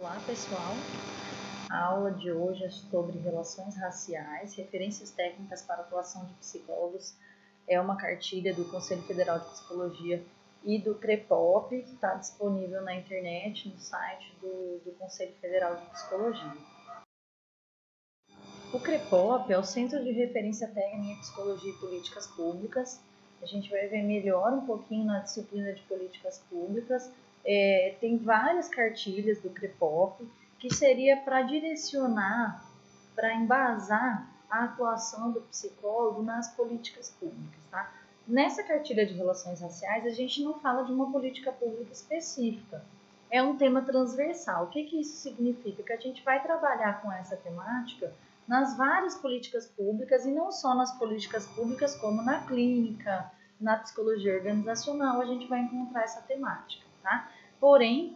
Olá pessoal, a aula de hoje é sobre relações raciais, referências técnicas para a atuação de psicólogos. É uma cartilha do Conselho Federal de Psicologia e do CREPOP, que está disponível na internet, no site do Conselho Federal de Psicologia. O CREPOP é o Centro de Referência Técnica em Psicologia e Políticas Públicas. A gente vai ver melhor um pouquinho na disciplina de Políticas Públicas. Tem várias cartilhas do CREPOP, que seria para direcionar, para embasar a atuação do psicólogo nas políticas públicas, tá? Nessa cartilha de relações raciais, a gente não fala de uma política pública específica. É um tema transversal. O que isso significa? Que a gente vai trabalhar com essa temática nas várias políticas públicas e não só nas políticas públicas, como na clínica, na psicologia organizacional, a gente vai encontrar essa temática, tá? Porém,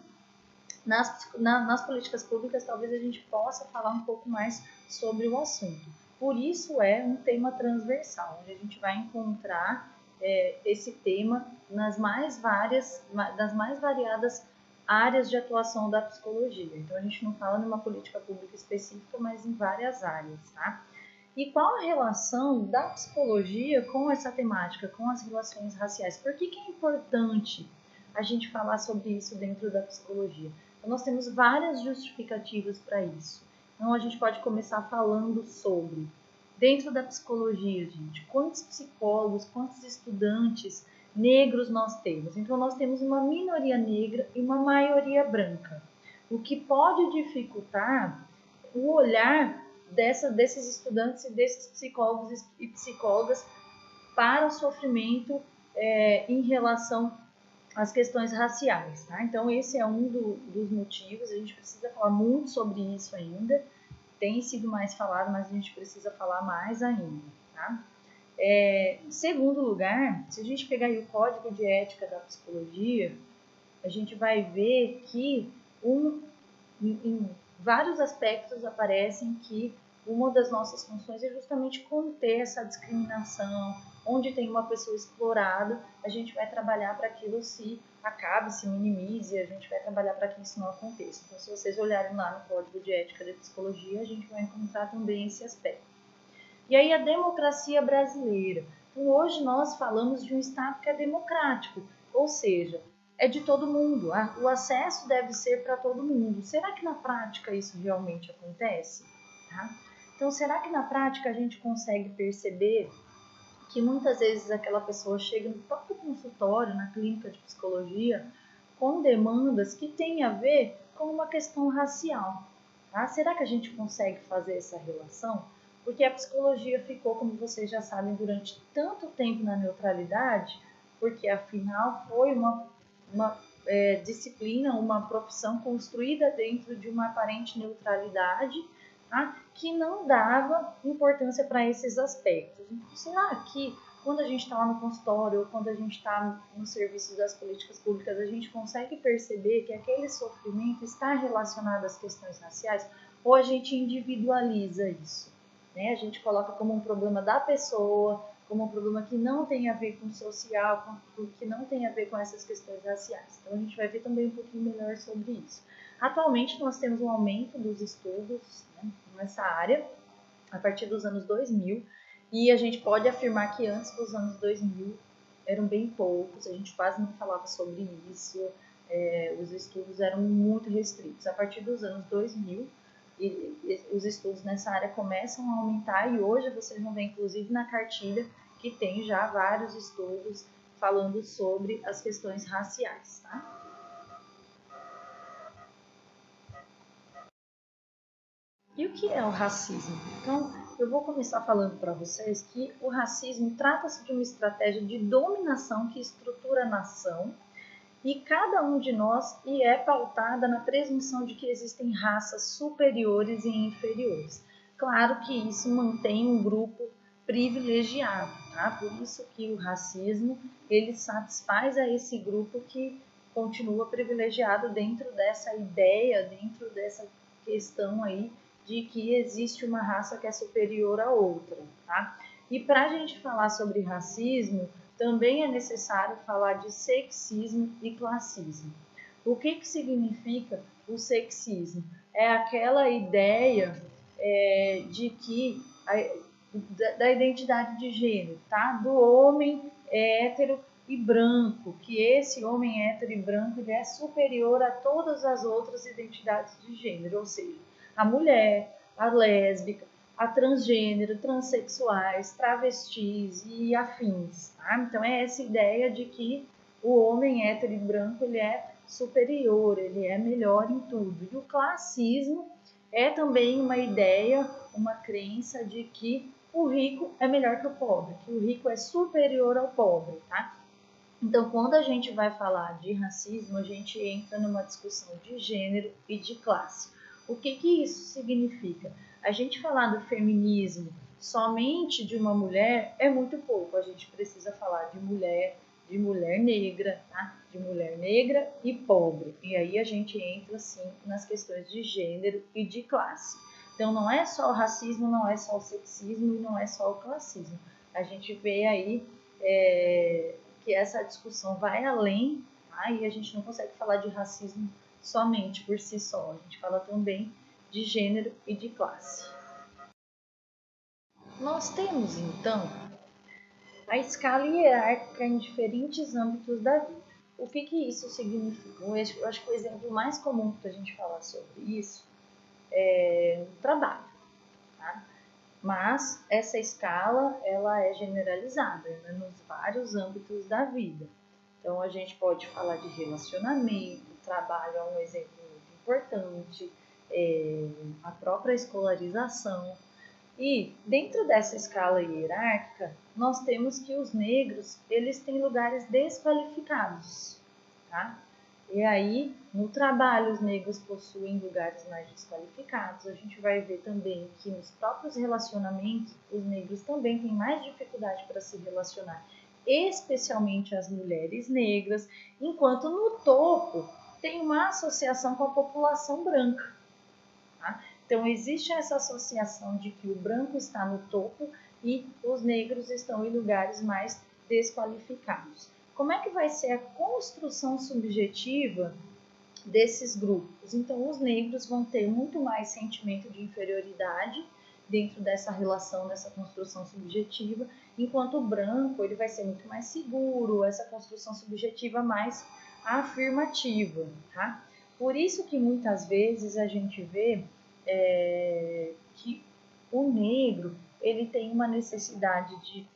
nas políticas públicas, talvez a gente possa falar um pouco mais sobre o assunto. Por isso é um tema transversal, onde a gente vai encontrar esse tema das mais variadas áreas de atuação da psicologia. Então, a gente não fala numa política pública específica, mas em várias áreas, tá? E qual a relação da psicologia com essa temática, com as relações raciais? Por que é importante a gente falar sobre isso dentro da psicologia? Então, nós temos várias justificativas para isso. Então, a gente pode começar falando sobre, dentro da psicologia, gente, quantos psicólogos, quantos estudantes negros nós temos? Então, nós temos uma minoria negra e uma maioria branca, o que pode dificultar o olhar desses estudantes e desses psicólogos e psicólogas para o sofrimento em relação às questões raciais, tá? Então, esse é um dos motivos, a gente precisa falar muito sobre isso ainda, tem sido mais falado, mas a gente precisa falar mais ainda, tá? Em segundo lugar, se a gente pegar aí o Código de Ética da Psicologia, a gente vai ver que em vários aspectos aparecem que uma das nossas funções é justamente conter essa discriminação. Onde tem uma pessoa explorada, a gente vai trabalhar para que aquilo se acabe, se minimize, a gente vai trabalhar para que isso não aconteça. Então, se vocês olharem lá no Código de Ética da Psicologia, a gente vai encontrar também esse aspecto. E aí a democracia brasileira. Então, hoje nós falamos de um Estado que é democrático, ou seja, é de todo mundo. O acesso deve ser para todo mundo. Será que na prática isso realmente acontece? Tá? Então, será que na prática a gente consegue perceber que muitas vezes aquela pessoa chega no próprio consultório, na clínica de psicologia, com demandas que têm a ver com uma questão racial? Tá? Será que a gente consegue fazer essa relação? Porque a psicologia ficou, como vocês já sabem, durante tanto tempo na neutralidade, porque afinal foi uma disciplina, uma profissão construída dentro de uma aparente neutralidade, tá? Que não dava importância para esses aspectos. Então, será que quando a gente está lá no consultório ou quando a gente está no serviço das políticas públicas, a gente consegue perceber que aquele sofrimento está relacionado às questões raciais ou a gente individualiza isso? Né? A gente coloca como um problema da pessoa, como um problema que não tem a ver com o social, que não tem a ver com essas questões raciais. Então, a gente vai ver também um pouquinho melhor sobre isso. Atualmente, nós temos um aumento dos estudos, né, nessa área, a partir dos anos 2000, e a gente pode afirmar que antes dos anos 2000 eram bem poucos, a gente quase não falava sobre isso, os estudos eram muito restritos. A partir dos anos 2000, os estudos nessa área começam a aumentar e hoje vocês vão ver, inclusive na cartilha, que tem já vários estudos falando sobre as questões raciais, tá? E o que é o racismo? Então, eu vou começar falando para vocês que o racismo trata-se de uma estratégia de dominação que estrutura a nação e cada um de nós e é pautada na presunção de que existem raças superiores e inferiores. Claro que isso mantém um grupo privilegiado, tá? Por isso que o racismo, ele satisfaz a esse grupo que continua privilegiado dentro dessa ideia, dentro dessa questão aí de que existe uma raça que é superior à outra, tá? E para a gente falar sobre racismo, também é necessário falar de sexismo e classismo. O que significa o sexismo? É aquela ideia de que da identidade de gênero, tá? Do homem hétero e branco, que esse homem hétero e branco ele é superior a todas as outras identidades de gênero, ou seja, a mulher, a lésbica, a transgênero, transexuais, travestis e afins, tá? Então é essa ideia de que o homem hétero e branco ele é superior, ele é melhor em tudo. E o classismo é também uma ideia, uma crença de que o rico é melhor que o pobre, que o rico é superior ao pobre, tá? Então, quando a gente vai falar de racismo, a gente entra numa discussão de gênero e de classe. O que isso significa? A gente falar do feminismo somente de uma mulher é muito pouco. A gente precisa falar de mulher negra, tá? De mulher negra e pobre. E aí a gente entra, sim, nas questões de gênero e de classe. Então, não é só o racismo, não é só o sexismo e não é só o classismo. A gente vê aí que essa discussão vai além, tá? E a gente não consegue falar de racismo somente por si só. A gente fala também de gênero e de classe. Nós temos, então, a escala hierárquica em diferentes âmbitos da vida. O que isso significa? Eu acho que o exemplo mais comum para a gente falar sobre isso é o trabalho, tá? Mas essa escala ela é generalizada, né, nos vários âmbitos da vida. Então a gente pode falar de relacionamento, trabalho é um exemplo muito importante, a própria escolarização. E dentro dessa escala hierárquica, nós temos que os negros, eles têm lugares desqualificados, tá? E aí, no trabalho, os negros possuem lugares mais desqualificados. A gente vai ver também que nos próprios relacionamentos, os negros também têm mais dificuldade para se relacionar, especialmente as mulheres negras, enquanto no topo tem uma associação com a população branca, tá? Então, existe essa associação de que o branco está no topo e os negros estão em lugares mais desqualificados. Como é que vai ser a construção subjetiva desses grupos? Então, os negros vão ter muito mais sentimento de inferioridade dentro dessa relação, dessa construção subjetiva, enquanto o branco ele vai ser muito mais seguro, essa construção subjetiva mais afirmativa, tá? Por isso que muitas vezes a gente vê que o negro ele tem uma necessidade de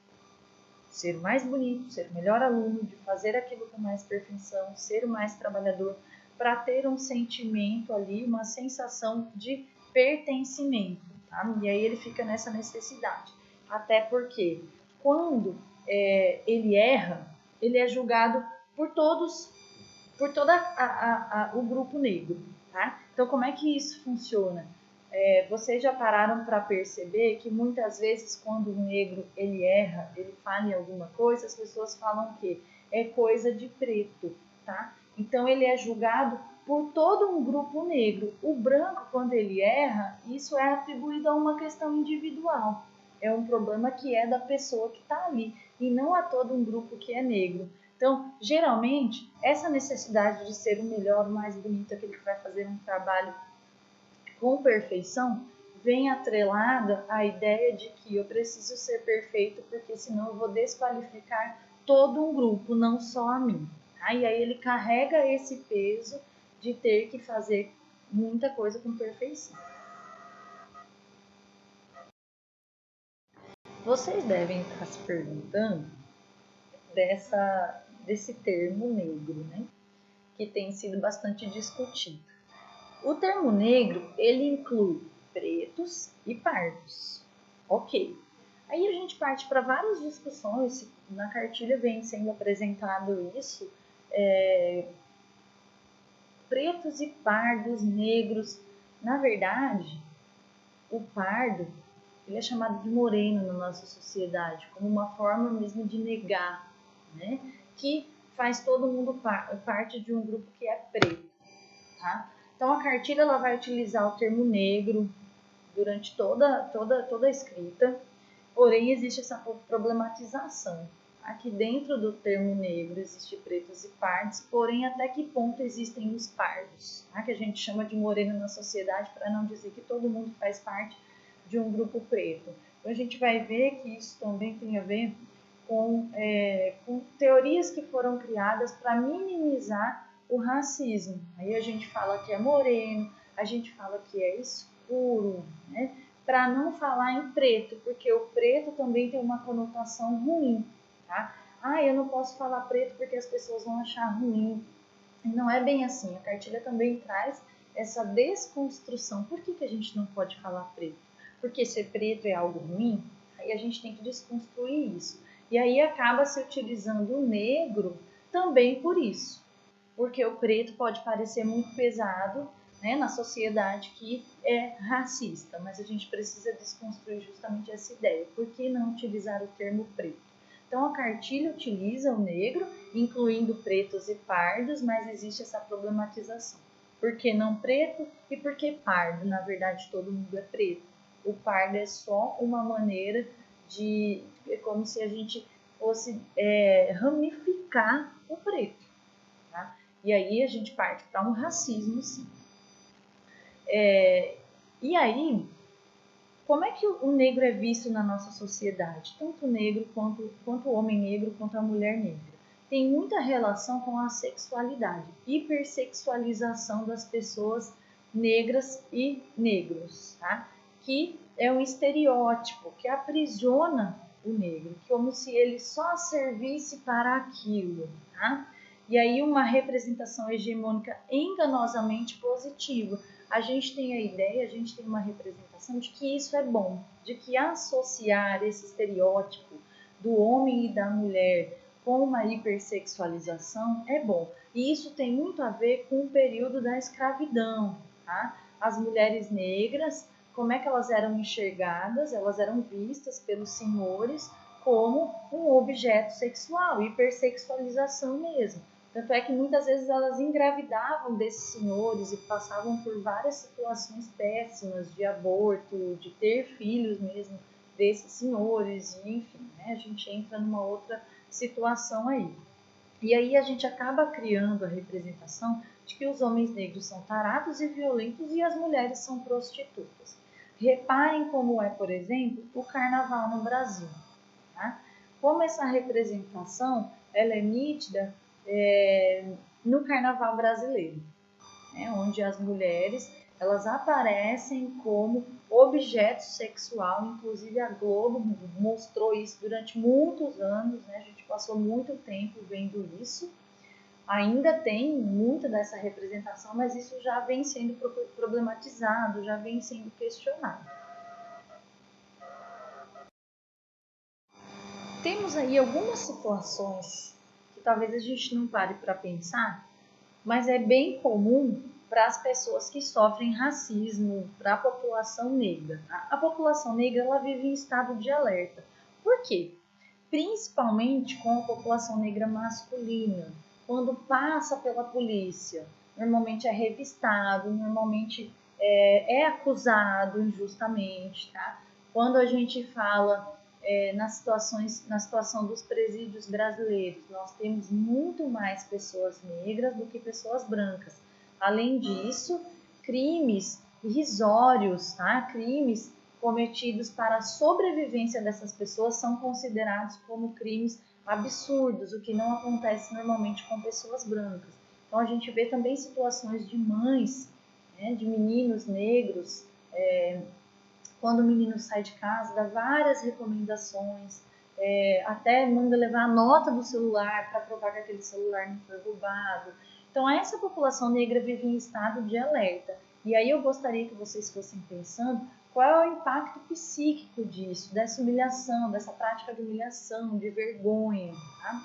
ser mais bonito, ser o melhor aluno, de fazer aquilo com mais perfeição, ser o mais trabalhador, para ter um sentimento ali, uma sensação de pertencimento, tá? E aí ele fica nessa necessidade. Até porque quando ele erra, ele é julgado por todos, por todo o grupo negro, tá? Então como é que isso funciona? Vocês já pararam para perceber que muitas vezes quando o negro ele erra, ele falha em alguma coisa, as pessoas falam que é coisa de preto, tá? Então ele é julgado por todo um grupo negro. O branco, quando ele erra, isso é atribuído a uma questão individual. É um problema que é da pessoa que está ali e não a todo um grupo que é negro. Então, geralmente, essa necessidade de ser o melhor, o mais bonito, aquele que vai fazer um trabalho com perfeição, vem atrelada à ideia de que eu preciso ser perfeito, porque senão eu vou desqualificar todo um grupo, não só a mim. Tá? E aí ele carrega esse peso de ter que fazer muita coisa com perfeição. Vocês devem estar se perguntando desse termo negro, né? Que tem sido bastante discutido. O termo negro, ele inclui pretos e pardos. Ok. Aí a gente parte para várias discussões, na cartilha vem sendo apresentado isso, pretos e pardos, negros. Na verdade, o pardo, ele é chamado de moreno na nossa sociedade, como uma forma mesmo de negar, né? Que faz todo mundo parte de um grupo que é preto, tá? Então a cartilha ela vai utilizar o termo negro durante toda a escrita, porém existe essa problematização, Aqui dentro do termo negro existe pretos e pardos, porém até que ponto existem os pardos, tá? Que a gente chama de moreno na sociedade, para não dizer que todo mundo faz parte de um grupo preto. Então a gente vai ver que isso também tem a ver com teorias que foram criadas para minimizar o racismo. Aí a gente fala que é moreno, a gente fala que é escuro, né? Para não falar em preto, porque o preto também tem uma conotação ruim. Tá? Eu não posso falar preto porque as pessoas vão achar ruim. E não é bem assim. A cartilha também traz essa desconstrução. Por que a gente não pode falar preto? Porque ser preto é algo ruim? Aí a gente tem que desconstruir isso. E aí acaba se utilizando o negro também por isso. Porque o preto pode parecer muito pesado, né, na sociedade que é racista. Mas a gente precisa desconstruir justamente essa ideia. Por que não utilizar o termo preto? Então, a cartilha utiliza o negro, incluindo pretos e pardos, mas existe essa problematização. Por que não preto e por que pardo? Na verdade, todo mundo é preto. O pardo é só uma maneira de... É como se a gente fosse ramificar o preto. Tá? E aí a gente parte para um racismo, sim. E aí... Como é que o negro é visto na nossa sociedade? Tanto o negro quanto o homem negro, quanto a mulher negra. Tem muita relação com a sexualidade, hipersexualização das pessoas negras e negros, tá? Que é um estereótipo que aprisiona o negro, como se ele só servisse para aquilo, tá? E aí uma representação hegemônica enganosamente positiva. A gente tem a ideia, a gente tem uma representação de que isso é bom, de que associar esse estereótipo do homem e da mulher com uma hipersexualização é bom. E isso tem muito a ver com o período da escravidão, tá? As mulheres negras, como é que elas eram enxergadas? Elas eram vistas pelos senhores como um objeto sexual, hipersexualização mesmo. Tanto é que muitas vezes elas engravidavam desses senhores e passavam por várias situações péssimas de aborto, de ter filhos mesmo desses senhores, e enfim, né? A gente entra numa outra situação aí. E aí a gente acaba criando a representação de que os homens negros são tarados e violentos e as mulheres são prostitutas. Reparem como é, por exemplo, o carnaval no Brasil. Tá? Como essa representação ela é nítida no carnaval brasileiro, né, onde as mulheres elas aparecem como objeto sexual, inclusive a Globo mostrou isso durante muitos anos, né, a gente passou muito tempo vendo isso, ainda tem muita dessa representação, mas isso já vem sendo problematizado, já vem sendo questionado. Temos aí algumas situações que talvez a gente não pare para pensar, mas é bem comum para as pessoas que sofrem racismo, para a população negra. A população negra ela vive em estado de alerta. Por quê? Principalmente com a população negra masculina. Quando passa pela polícia, normalmente é revistado, normalmente é acusado injustamente. Tá? Quando a gente fala na situação dos presídios brasileiros, nós temos muito mais pessoas negras do que pessoas brancas. Além disso, crimes irrisórios, tá? Crimes cometidos para a sobrevivência dessas pessoas são considerados como crimes absurdos, o que não acontece normalmente com pessoas brancas. Então a gente vê também situações de mães, né, de meninos negros, quando o menino sai de casa, dá várias recomendações, até manda levar a nota do celular para provar que aquele celular não foi roubado. Então, essa população negra vive em estado de alerta. E aí eu gostaria que vocês fossem pensando qual é o impacto psíquico disso, dessa humilhação, dessa prática de humilhação, de vergonha. Tá?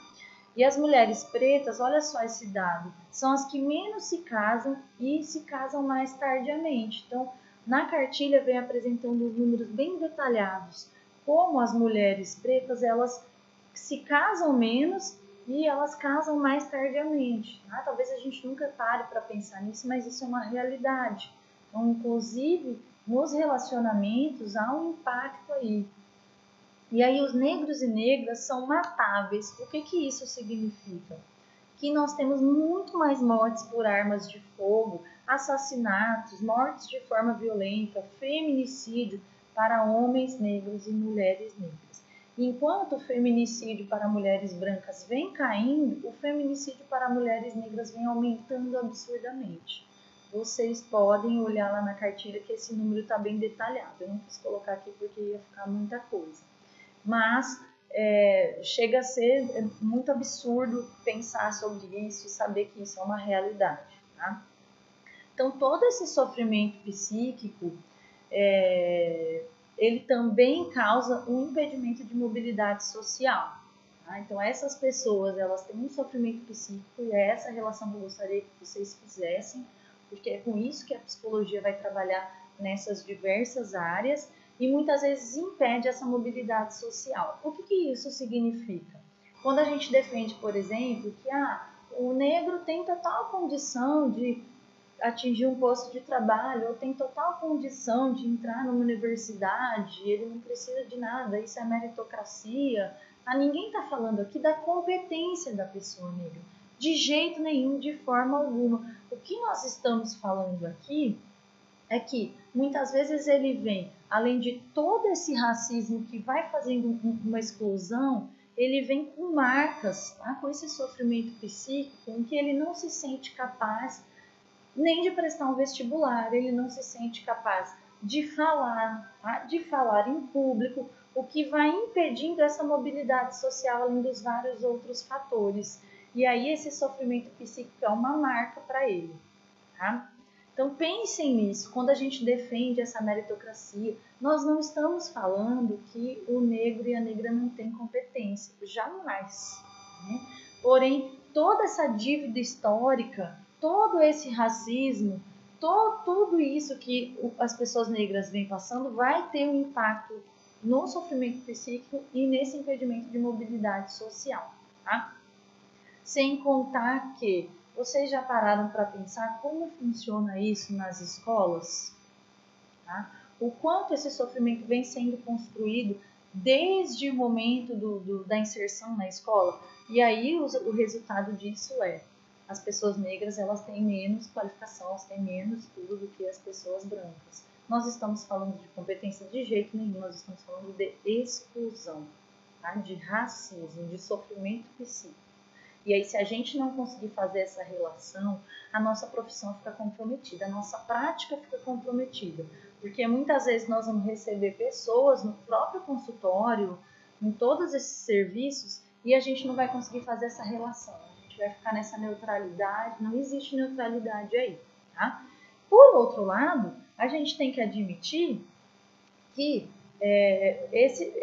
E as mulheres pretas, olha só esse dado, são as que menos se casam e se casam mais tardiamente. Então, na cartilha vem apresentando os números bem detalhados, como as mulheres pretas elas se casam menos e elas casam mais tardiamente. Tá? Talvez a gente nunca pare para pensar nisso, mas isso é uma realidade. Então, inclusive, nos relacionamentos há um impacto aí. E aí os negros e negras são matáveis. O que isso significa? Que nós temos muito mais mortes por armas de fogo, assassinatos, mortes de forma violenta, feminicídio para homens negros e mulheres negras. Enquanto o feminicídio para mulheres brancas vem caindo, o feminicídio para mulheres negras vem aumentando absurdamente. Vocês podem olhar lá na cartilha que esse número está bem detalhado. Eu não quis colocar aqui porque ia ficar muita coisa. Mas chega a ser muito absurdo pensar sobre isso e saber que isso é uma realidade. Tá? Então, todo esse sofrimento psíquico, ele também causa um impedimento de mobilidade social. Tá? Então, essas pessoas, elas têm um sofrimento psíquico e é essa relação que eu gostaria que vocês fizessem, porque é com isso que a psicologia vai trabalhar nessas diversas áreas e muitas vezes impede essa mobilidade social. O que isso significa? Quando a gente defende, por exemplo, que o negro tem total condição de atingir um posto de trabalho, ou tem total condição de entrar numa universidade, ele não precisa de nada, isso é meritocracia. Ninguém está falando aqui da competência da pessoa negra, de jeito nenhum, de forma alguma. O que nós estamos falando aqui é que muitas vezes ele vem, além de todo esse racismo que vai fazendo uma exclusão, ele vem com marcas, tá? Com esse sofrimento psíquico em que ele não se sente capaz nem de prestar um vestibular, ele não se sente capaz de falar, tá? De falar em público, o que vai impedindo essa mobilidade social, além dos vários outros fatores. E aí esse sofrimento psíquico é uma marca para ele, tá? Então pensem nisso, quando a gente defende essa meritocracia, nós não estamos falando que o negro e a negra não têm competência, jamais. Né? Porém, toda essa dívida histórica, todo esse racismo, tudo isso que as pessoas negras vêm passando vai ter um impacto no sofrimento psíquico e nesse impedimento de mobilidade social. Tá? Sem contar que vocês já pararam para pensar como funciona isso nas escolas? Tá? O quanto esse sofrimento vem sendo construído desde o momento da inserção na escola? E aí o resultado disso as pessoas negras elas têm menos qualificação, elas têm menos tudo do que as pessoas brancas. Nós estamos falando de competência de jeito nenhum, nós estamos falando de exclusão, tá? De racismo, de sofrimento psíquico. E aí, se a gente não conseguir fazer essa relação, a nossa profissão fica comprometida, a nossa prática fica comprometida. Porque muitas vezes nós vamos receber pessoas no próprio consultório, em todos esses serviços, e a gente não vai conseguir fazer essa relação. A gente vai ficar nessa neutralidade, não existe neutralidade aí, tá? Por outro lado, a gente tem que admitir que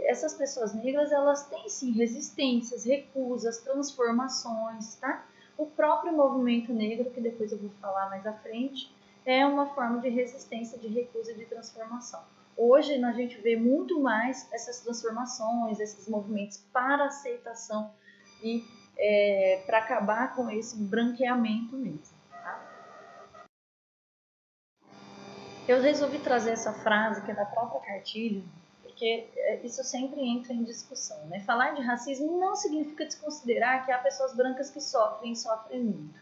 essas pessoas negras, elas têm sim resistências, recusas, transformações, tá? O próprio movimento negro, que depois eu vou falar mais à frente, é uma forma de resistência, de recusa e de transformação. Hoje a gente vê muito mais essas transformações, esses movimentos para aceitação e para acabar com esse branqueamento mesmo. Tá? Eu resolvi trazer essa frase que é da própria cartilha, porque isso sempre entra em discussão. Né? Falar de racismo não significa desconsiderar que há pessoas brancas que sofrem e sofrem muito.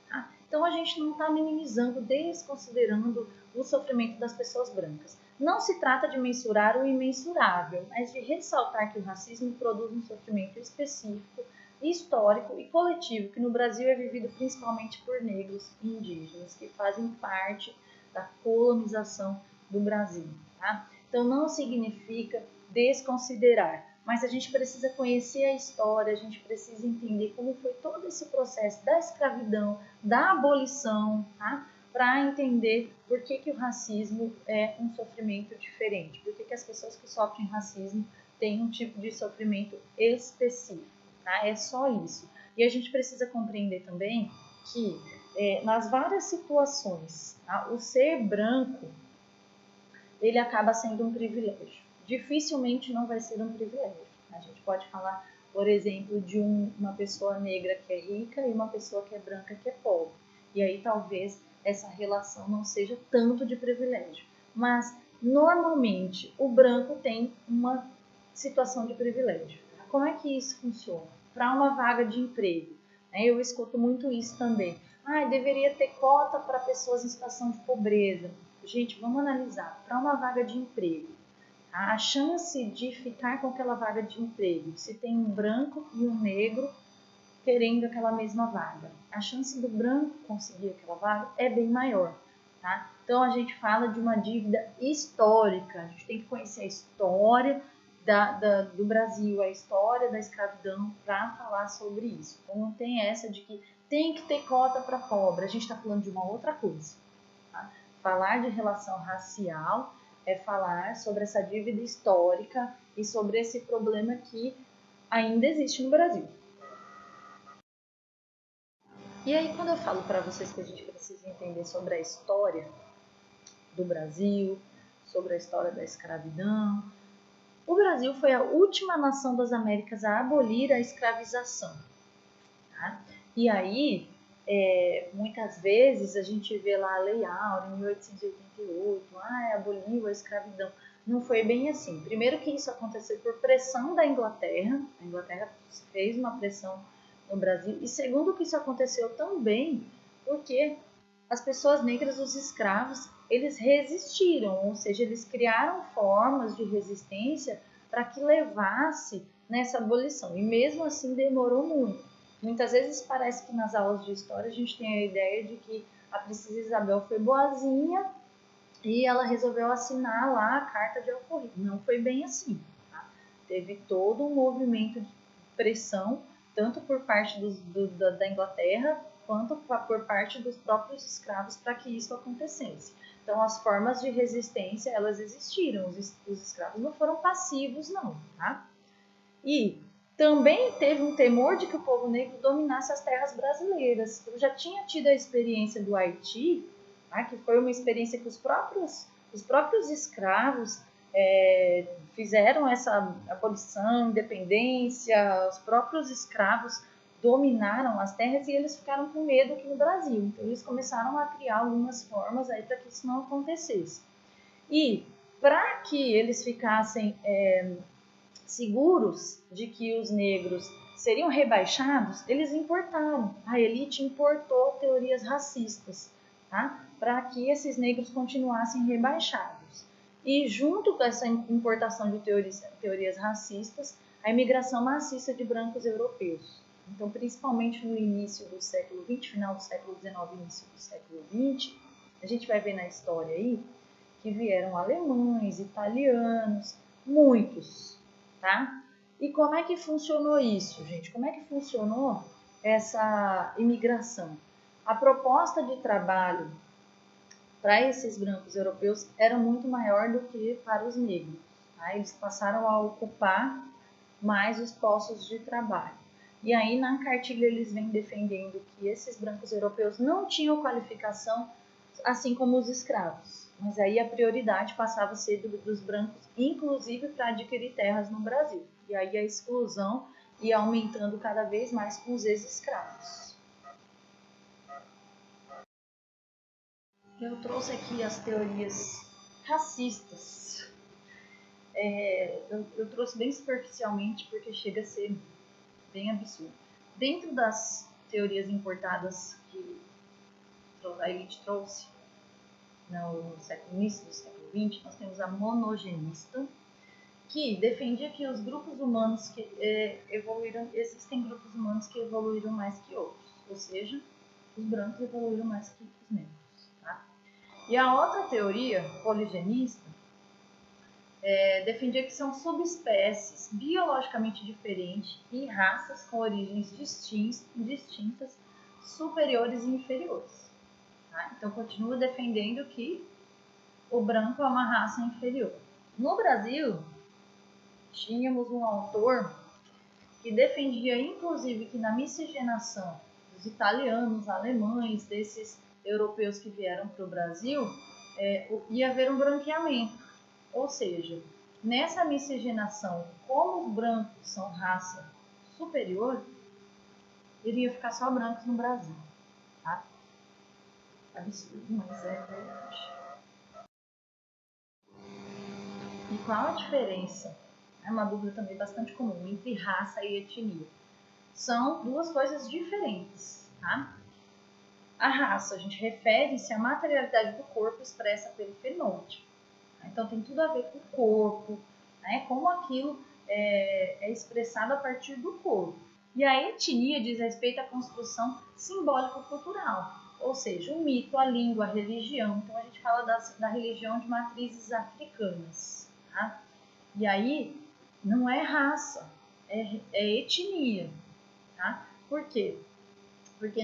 Tá? Então a gente não está minimizando, desconsiderando o sofrimento das pessoas brancas. Não se trata de mensurar o imensurável, mas de ressaltar que o racismo produz um sofrimento específico, histórico e coletivo que no Brasil é vivido principalmente por negros e indígenas, que fazem parte da colonização do Brasil. Tá? Então não significa desconsiderar, mas a gente precisa conhecer a história, a gente precisa entender como foi todo esse processo da escravidão, da abolição, tá? Para entender por que o racismo é um sofrimento diferente, por que as pessoas que sofrem racismo têm um tipo de sofrimento específico, tá? É só isso. E a gente precisa compreender também que nas várias situações, tá? O ser branco ele acaba sendo um privilégio. Dificilmente não vai ser um privilégio. A gente pode falar, por exemplo, de uma pessoa negra que é rica e uma pessoa que é branca que é pobre. E aí talvez essa relação não seja tanto de privilégio. Mas, normalmente, o branco tem uma situação de privilégio. Como é que isso funciona? Para uma vaga de emprego, né? Eu escuto muito isso também. Deveria ter cota para pessoas em situação de pobreza. Gente, vamos analisar. Para uma vaga de emprego, a chance de ficar com aquela vaga de emprego, se tem um branco e um negro querendo aquela mesma vaga, a chance do branco conseguir aquela vaga é bem maior. Tá? Então a gente fala de uma dívida histórica, a gente tem que conhecer a história do Brasil, a história da escravidão para falar sobre isso. Então não tem essa de que tem que ter cota para pobre, a gente está falando de uma outra coisa. Tá? Falar de relação racial é falar sobre essa dívida histórica e sobre esse problema que ainda existe no Brasil. E aí, quando eu falo para vocês que a gente precisa entender sobre a história do Brasil, sobre a história da escravidão, o Brasil foi a última nação das Américas a abolir a escravização. Tá? E aí, muitas vezes a gente vê lá a Lei Áurea, em 1888, aboliu a escravidão. Não foi bem assim. Primeiro que isso aconteceu por pressão da Inglaterra. A Inglaterra fez uma pressão no Brasil. E segundo que isso aconteceu também porque as pessoas negras, os escravos, eles resistiram, ou seja, eles criaram formas de resistência para que levasse nessa abolição. E mesmo assim demorou muito. Muitas vezes parece que nas aulas de história a gente tem a ideia de que a princesa Isabel foi boazinha e ela resolveu assinar lá a Carta de Alforria. Não foi bem assim. Tá? Teve todo um movimento de pressão, tanto por parte da Inglaterra, quanto por parte dos próprios escravos para que isso acontecesse. Então, as formas de resistência, elas existiram. Os escravos não foram passivos, não. Tá? E também teve um temor de que o povo negro dominasse as terras brasileiras. Eu já tinha tido a experiência do Haiti, tá? Que foi uma experiência que os próprios escravos fizeram essa abolição, independência, os próprios escravos dominaram as terras e eles ficaram com medo aqui no Brasil. Então, eles começaram a criar algumas formas aí para que isso não acontecesse. E para que eles ficassem seguros de que os negros seriam rebaixados, eles importaram. A elite importou teorias racistas, tá? Para que esses negros continuassem rebaixados. E junto com essa importação de teorias racistas, a imigração maciça de brancos europeus. Então, principalmente no início do século XX, final do século XIX, início do século XX, a gente vai ver na história aí que vieram alemães, italianos, muitos, tá? E como é que funcionou isso, gente? Como é que funcionou essa imigração? A proposta de trabalho para esses brancos europeus era muito maior do que para os negros. Tá? Eles passaram a ocupar mais os postos de trabalho. E aí, na cartilha, eles vêm defendendo que esses brancos europeus não tinham qualificação, assim como os escravos. Mas aí a prioridade passava a ser dos brancos, inclusive para adquirir terras no Brasil. E aí a exclusão ia aumentando cada vez mais com os ex-escravos. Eu trouxe aqui as teorias racistas. Eu trouxe bem superficialmente porque chega a ser bem absurdo. Dentro das teorias importadas que a elite trouxe no início do século XX, nós temos a monogenista, que defendia que os grupos humanos que existem grupos humanos que evoluíram mais que outros, ou seja, os brancos evoluíram mais que os negros. Tá? E a outra teoria, poligenista, defendia que são subespécies biologicamente diferentes e raças com origens distintas, superiores e inferiores. Tá? Então, continua defendendo que o branco é uma raça inferior. No Brasil, tínhamos um autor que defendia, inclusive, que na miscigenação dos italianos, alemães, desses europeus que vieram para o Brasil, ia haver um branqueamento. Ou seja, nessa miscigenação, como os brancos são raça superior, iria ficar só brancos no Brasil. Tá? Absurdo, mas é verdade. E qual a diferença É uma dúvida também bastante comum entre raça e etnia. São duas coisas diferentes, tá? A raça, a gente refere-se à materialidade do corpo expressa pelo fenótipo. Então, tem tudo a ver com o corpo, né? Como aquilo é expressado a partir do corpo. E a etnia diz respeito à construção simbólico-cultural, ou seja, o mito, a língua, a religião. Então, a gente fala da religião de matrizes africanas, tá? E aí, não é raça, é etnia, tá? Por quê? Porque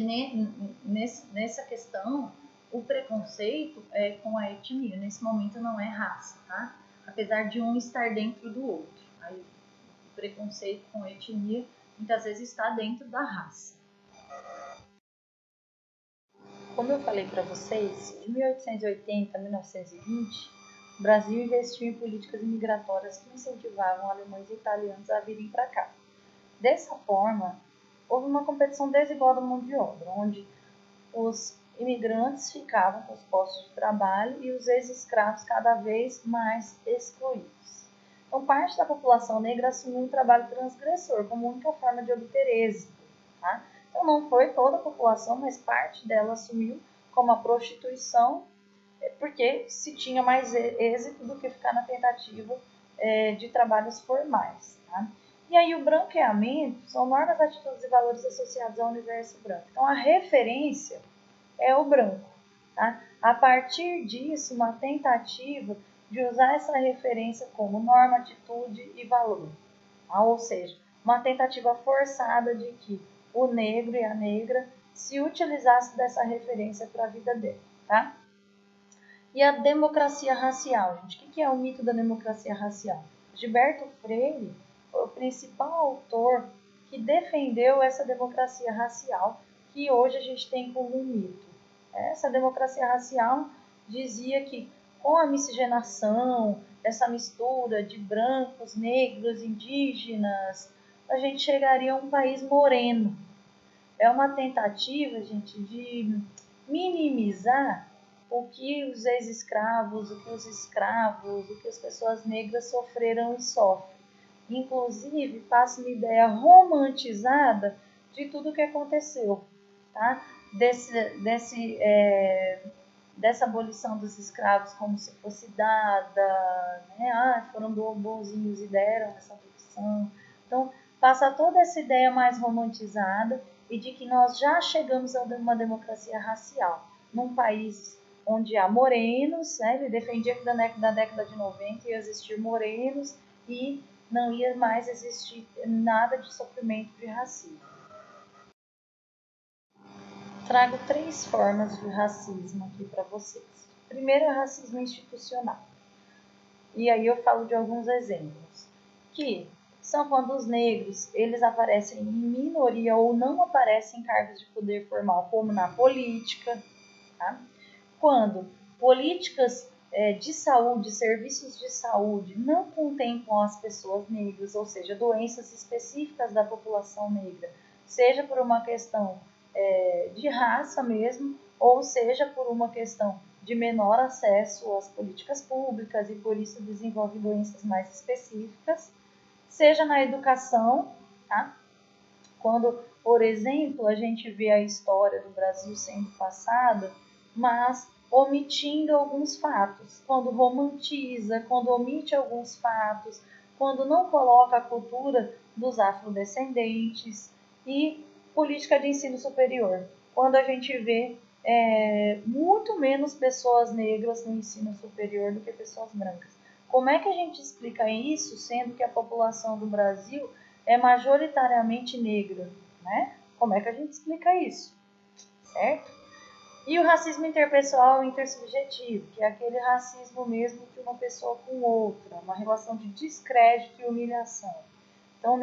nessa questão, o preconceito é com a etnia. Nesse momento não é raça, tá? Apesar de um estar dentro do outro. Aí, o preconceito com a etnia muitas vezes está dentro da raça. Como eu falei para vocês, de 1880 a 1920, o Brasil investiu em políticas imigratórias que incentivavam alemães e italianos a virem para cá. Dessa forma, houve uma competição desigual do mão de obra, onde os imigrantes ficavam com os postos de trabalho e os ex-escravos cada vez mais excluídos. Então, parte da população negra assumiu um trabalho transgressor como única forma de obter êxito. Tá? Então, não foi toda a população, mas parte dela assumiu como a prostituição, porque se tinha mais êxito do que ficar na tentativa de trabalhos formais. Tá? E aí o branqueamento são normas, atitudes e valores associados ao universo branco. Então a referência é o branco. Tá? A partir disso, uma tentativa de usar essa referência como norma, atitude e valor. Tá? Ou seja, uma tentativa forçada de que o negro e a negra se utilizassem dessa referência para a vida dele. Tá? E a democracia racial, gente. O que é o mito da democracia racial? Gilberto Freire foi o principal autor que defendeu essa democracia racial que hoje a gente tem como um mito. Essa democracia racial dizia que com a miscigenação, essa mistura de brancos, negros, indígenas, a gente chegaria a um país moreno. É uma tentativa, gente, de minimizar o que os ex-escravos, o que os escravos, o que as pessoas negras sofreram e sofrem. Inclusive, passa uma ideia romantizada de tudo o que aconteceu, tá? Dessa abolição dos escravos como se fosse dada, né? Foram bonzinhos e deram essa abolição. Então, passa toda essa ideia mais romantizada e de que nós já chegamos a uma democracia racial, num país onde há morenos, né? Ele defendia que da década de 90 ia existir morenos e não ia mais existir nada de sofrimento de racismo. Trago 3 formas de racismo aqui para vocês. Primeiro é o racismo institucional. E aí eu falo de alguns exemplos, que são quando os negros eles aparecem em minoria ou não aparecem em cargos de poder formal, como na política, tá? Quando políticas de saúde, serviços de saúde não contemplam as pessoas negras, ou seja, doenças específicas da população negra, seja por uma questão de raça mesmo, ou seja por uma questão de menor acesso às políticas públicas e por isso desenvolve doenças mais específicas, seja na educação, tá? Quando, por exemplo, a gente vê a história do Brasil sendo passada, mas omitindo alguns fatos, quando romantiza, quando omite alguns fatos, quando não coloca a cultura dos afrodescendentes e política de ensino superior, quando a gente vê muito menos pessoas negras no ensino superior do que pessoas brancas. Como é que a gente explica isso, sendo que a população do Brasil é majoritariamente negra, né? Como é que a gente explica isso, certo? E o racismo interpessoal e intersubjetivo, que é aquele racismo mesmo de uma pessoa com outra, uma relação de descrédito e humilhação. Então,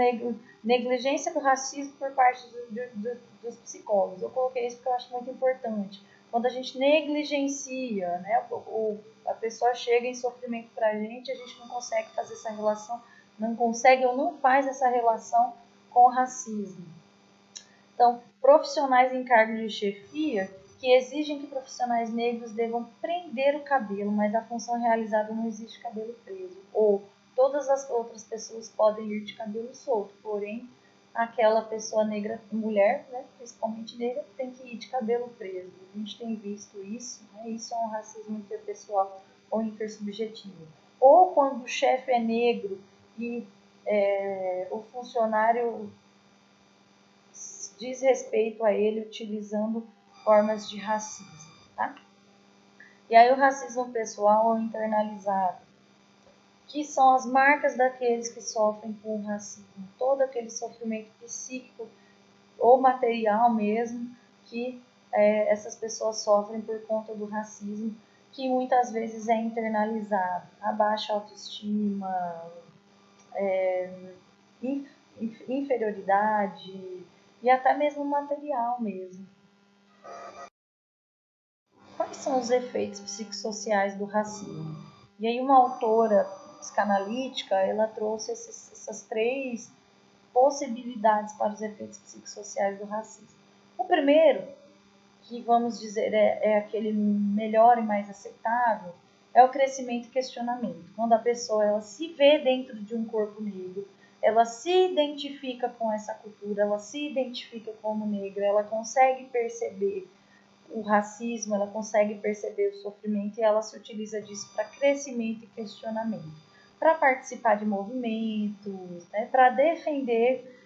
negligência do racismo por parte dos psicólogos. Eu coloquei isso porque eu acho muito importante. Quando a gente negligencia, né, a pessoa chega em sofrimento para a gente não consegue fazer essa relação, não consegue ou não faz essa relação com o racismo. Então, profissionais em cargos de chefia que exigem que profissionais negros devam prender o cabelo, mas a função realizada não existe cabelo preso. Ou todas as outras pessoas podem ir de cabelo solto, porém aquela pessoa negra, mulher, né, principalmente negra, tem que ir de cabelo preso. A gente tem visto isso, né? Isso é um racismo interpessoal ou intersubjetivo. Ou quando o chefe é negro e o funcionário diz respeito a ele utilizando formas de racismo, tá? E aí o racismo pessoal ou internalizado, que são as marcas daqueles que sofrem com o racismo, todo aquele sofrimento psíquico ou material mesmo que essas pessoas sofrem por conta do racismo, que muitas vezes é internalizado, a baixa autoestima, inferioridade e até mesmo material mesmo. Quais são os efeitos psicossociais do racismo? E aí uma autora psicanalítica, ela trouxe essas três possibilidades para os efeitos psicossociais do racismo. O primeiro, que vamos dizer é aquele melhor e mais aceitável, é o crescimento e questionamento. Quando a pessoa ela se vê dentro de um corpo negro, ela se identifica com essa cultura, ela se identifica como negra, ela consegue perceber o racismo, ela consegue perceber o sofrimento e ela se utiliza disso para crescimento e questionamento, para participar de movimentos, né, para defender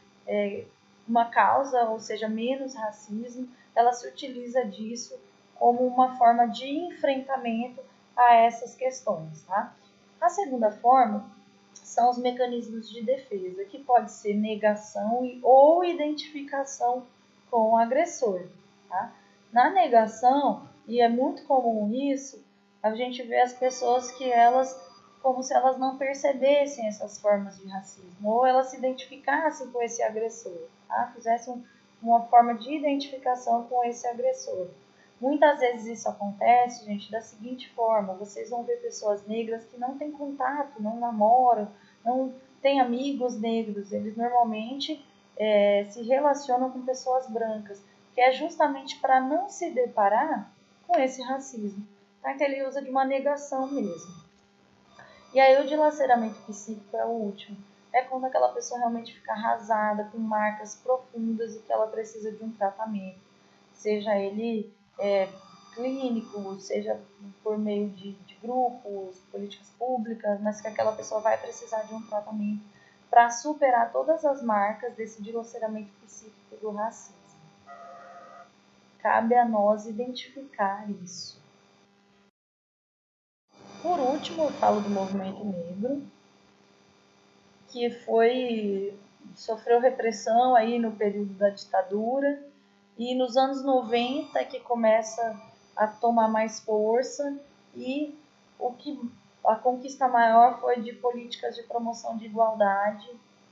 uma causa, ou seja, menos racismo, ela se utiliza disso como uma forma de enfrentamento a essas questões. Tá? A segunda forma são os mecanismos de defesa, que pode ser negação ou identificação com o agressor. Tá? Na negação, e é muito comum isso, a gente vê as pessoas que elas, como se elas não percebessem essas formas de racismo, ou elas se identificassem com esse agressor, tá? Fizessem uma forma de identificação com esse agressor. Muitas vezes isso acontece, gente, da seguinte forma: vocês vão ver pessoas negras que não têm contato, não namoram, não têm amigos negros, eles normalmente se relacionam com pessoas brancas, que é justamente para não se deparar com esse racismo. Tá? Então ele usa de uma negação mesmo. E aí o dilaceramento psíquico é o último. É quando aquela pessoa realmente fica arrasada, com marcas profundas e que ela precisa de um tratamento. Seja ele clínico, seja por meio de grupos, políticas públicas, mas que aquela pessoa vai precisar de um tratamento para superar todas as marcas desse dilaceramento psíquico do racismo. Cabe a nós identificar isso. Por último, eu falo do movimento negro, que sofreu repressão aí no período da ditadura, e nos anos 90 que começa a tomar mais força, e a conquista maior foi de políticas de promoção de igualdade,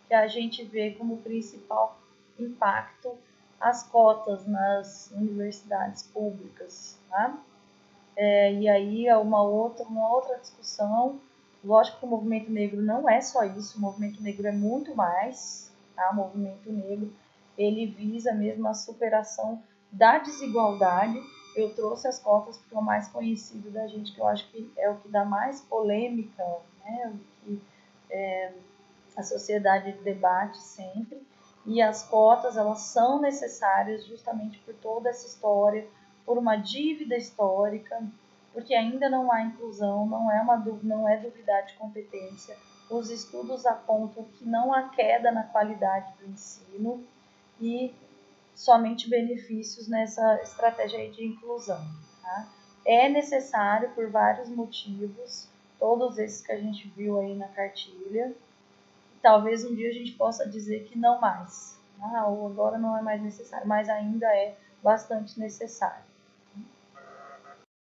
que a gente vê como principal impacto as cotas nas universidades públicas, tá? E aí é uma outra discussão. Lógico que o movimento negro não é só isso, o movimento negro é muito mais, tá? O movimento negro, ele visa mesmo a superação da desigualdade. Eu trouxe as cotas porque é o mais conhecido da gente, que eu acho que é o que dá mais polêmica, né? O que a sociedade debate sempre. E as cotas, elas são necessárias justamente por toda essa história, por uma dívida histórica, porque ainda não há inclusão, não é duvidar de competência. Os estudos apontam que não há queda na qualidade do ensino e somente benefícios nessa estratégia de inclusão. Tá? É necessário por vários motivos, todos esses que a gente viu aí na cartilha. Talvez um dia a gente possa dizer que não mais, ou agora não é mais necessário, mas ainda é bastante necessário.